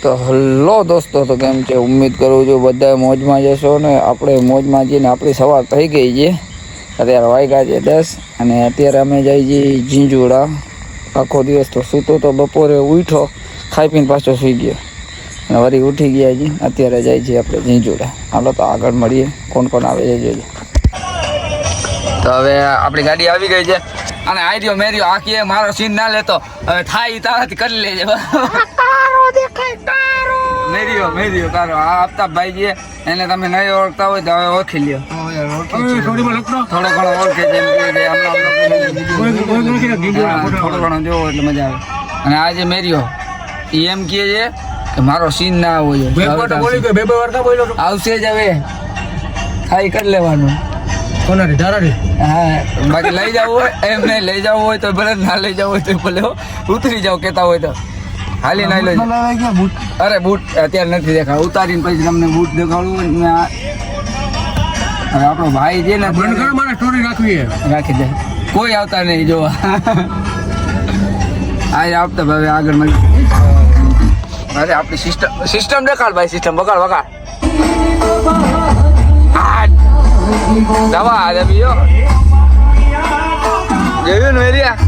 તો હલો દોસ્તો, તો કેમ છે? ઉમ્મીદ કરું છું બધા મોજમાં જશો ને આપણે મોજમાં જઈને આપણી સવાર થઈ ગઈ છે. અત્યારે વાગ્યા છે 10 અને અત્યારે અમે જઈ છીએ ઝીંઝુડા. આખો દિવસ તો સૂતો તો બપોરે ઉઠો, ખાઈ પીને પાછો સૂઈ ગયો અને વળી ઉઠી ગયા છીએ. અત્યારે જાય છીએ આપણે ઝીંઝુડા. હાલો તો આગળ મળીએ, કોણ કોણ આવે છે જોજો. તો હવે આપણી ગાડી આવી ગઈ છે અને આ રહ્યો મેર્યો આખી મારો સીન ના લેતો, હવે થાય તારાથી કરી લેજે. મેર્યો તારો આ આફતાબભાઈ છે, એને તમે નહીં ઓળખતા હોય તો હવે ઓળખી લ્યો. થોડો ઘણો ઓળખે છે, થોડો ઘણો જોવો એટલે મજા આવે. અને આ જે મેર્યો એ એમ કહે છે કે મારો સીન ના હોય, આવશે જ હવે થાય કરી લેવાનું. હા, બાકી લઈ જવું હોય એમ નહીં, લઈ જવું હોય તો ભલે, ના લઈ જવું હોય તો ભલે ઉતરી જાવ કેતા હોય તો હાલી ના લઈ જાવ. અરે બૂટ અત્યારે નથી દેખાડ, ઉતારીને પછી તમને બૂટ દેખાડવું. હવે આપણો ભાઈ છે ને રાખી દે, કોઈ આવતા નહીં જોવા. આ આપતા ભાઈ આગળ મળી. અરે આપણી સિસ્ટમ દેખાડ ભાઈ, સિસ્ટમ વગાડ દવા આજે બીજો જોયું ને મેરિયા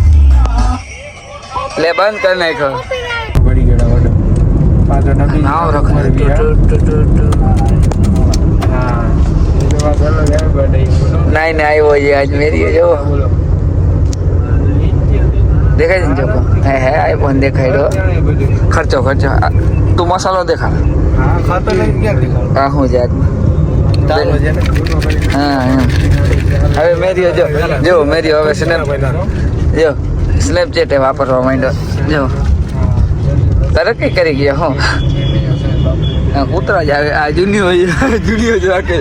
લે બંધ કરી નાખ્યો. નાવ રખ નહીં ને આવ્યો છે આજ મેરી જો દેખાય છે ને હે આઈ પણ દેખાય ખર્ચો તું મસાલો દેખા હા હું જાત. હા હવે મેરીઓ જો મેરીઓ હવે સ્નેપચેટ વાપરવા માંડ્યો. જો તરક્કી કરી ગયા હો, ઉતરા જ આવે. આ જૂનીઓ જ રાખે.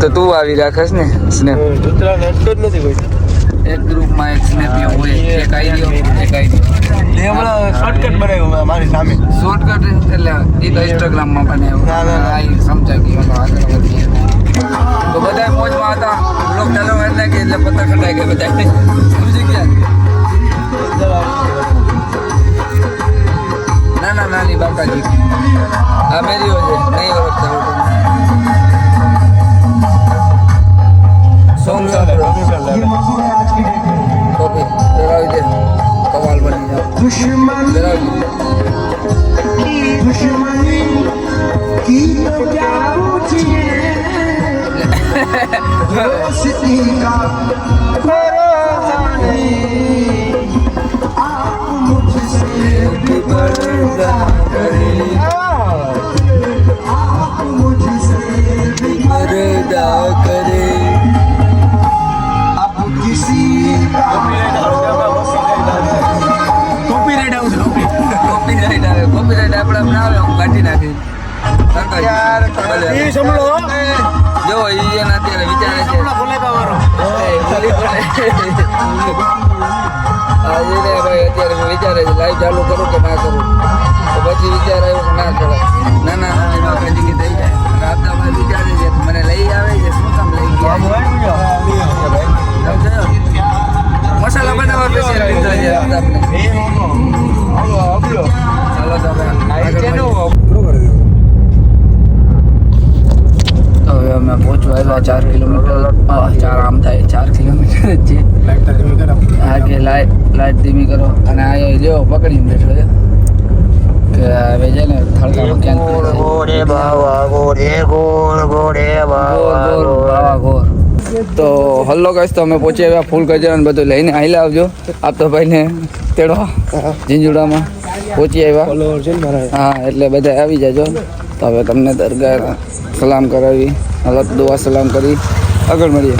તો તું આવી રાખસ ને સ્નેપ? એક ગ્રુપમાં એક સ્નેપીઓ હોય, એક આઈડિયો એક આઈડિયો. શોર્ટકટ બનાવ્યો મારી સામે. શોર્ટકટ એટલે એ તો ઇન્સ્ટાગ્રામમાં બનાવ્યો. સમજાય ગયો આગળ વધીએ. તો બધા મોજમાં હતા. બ્લોગ ચાલુ એટલે કે એટલે પત્તા ખટાઈ ગયા બધા, સમજી ગયા. નાની બાકાજી આ મેરીઓ છે, નહીં ઓળખતા સોંગ સાંભળો. કોપી ધરાવી દે, કમાલ બની જાવ. ધરાવી કોપીરાઈટ આપણે આવે હું કાઢી નાખી. જો એને અત્યારે વિચારે છે ભાઈ, અત્યારે વિચારે છે લાઈવ ચાલુ કરું કે ના કરું. તો પછી વિચાર આવ્યો કે ના કરે. નાની બાકાજી થઈ જાય. આપતા વિચારે છે મને લઈ આવે છે, શું કામ લઈ ગયા? મસાલા બનાવવા બેસી લીધો છે આપણે. હવે અમે પહોંચવા આવ્યા 4 કિલોમીટર. 4 આમ થાય 4 કિલોમીટર જ છે. આગે લાઈટ ધીમી કરો. અને આ જો પકડીને બેઠો છે કે હવે છે ને થળકામાં ક્યાંક. તો હલ્લો ગાઈસ, તો અમે પહોંચી આવ્યા. ફૂલ ગજર બધું લઈને હાલ્યા આવજો. આપતો ભાઈને તેડવા ઝીંઝુડામાં પહોંચી આવ્યા. હા એટલે બધા આવી જાજો. તો હવે તમને દરગાહ સલામ કરાવી, હાલત દુઆ સલામ કરી આગળ મળીએ.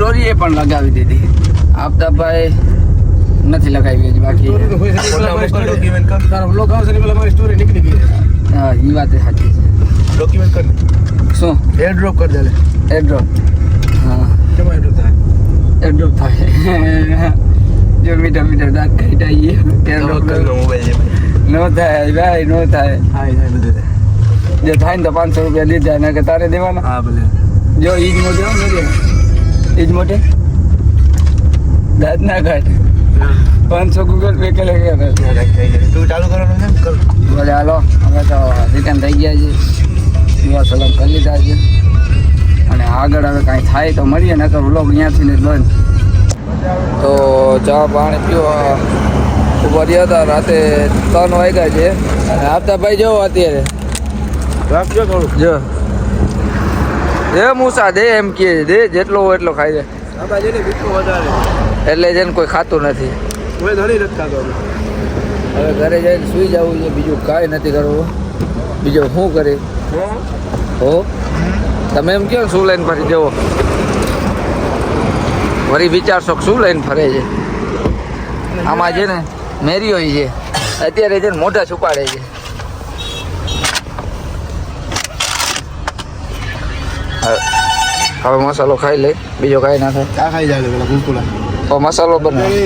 સ્ટોરી એ પણ લગાવી દીધી. આફતાબભાઈ નથી લગાવી હજી બાકી. તારો બ્લોગ આવશે ને પેલા મારી સ્ટોરી નીકળી ગઈ. હા એ વાત સાચી છે. ડોક્યુમેન્ટ કર શું એર ડ્રોપ કરી દે. એડ્રોપ? હા કેમ એર ડ્રોપ થાય? એડ્રોપ થાય. જો મીઠા મીઠા દાંત કાઢાઈએ એડ્રોપ મોબાઈલ નો થાય ભાઈ, નો થાય. હા એ બધું થાય. જે થાય ને તો 500 રૂપિયા લીધા ને કે તારે દેવાના. હા ભલે જો ઈજ મોટે ઈજ મોટે દાંત ના કાઢ. 500 ગૂગલ પે કરે કે તું ચાલુ કરવાનું છે કર. બોલે હાલો અમે તો રિટર્ન થઈ ગયા છીએ, દુઆ સલામ કરી લીધા છે અને આગળ હવે કાંઈ થાય તો મળીએ, નકર વ્લોગ અહીંયાથી ને જ બંધ. તો ચા પાણી પીવા ઉભા રહ્યા હતા. રાતે 3 વાગ્યા છે અને આફતાબભાઈ જો અત્યારે રાખજો થોડું. જો દે મૂસા દે એમ કહે છે, દે જેટલો હોય એટલો ખાઈ જાય. આ બાજુ ને બીટું વધારે એટલે જેને કોઈ ખાતું નથી. કોઈ ધણી નથી ખાતો. હવે ઘરે જઈને સૂઈ જવું છે, બીજું કાંઈ નથી કરવું. બીજું શું કરે હો તમે એમ કહો ને શું લઈને ફરી જવો, વળી વિચારશો કે શું લઈને ફરે છે. આમાં છે ને મેરી હોય છે અત્યારે છે ને મોઢા છુપાડે છે. હવે મસાલો ખાઈ લે, બીજો કાંઈ ના થાય. ચા ખાઈ જાય પેલા કુલકુલા. તો મસાલો બનાવે.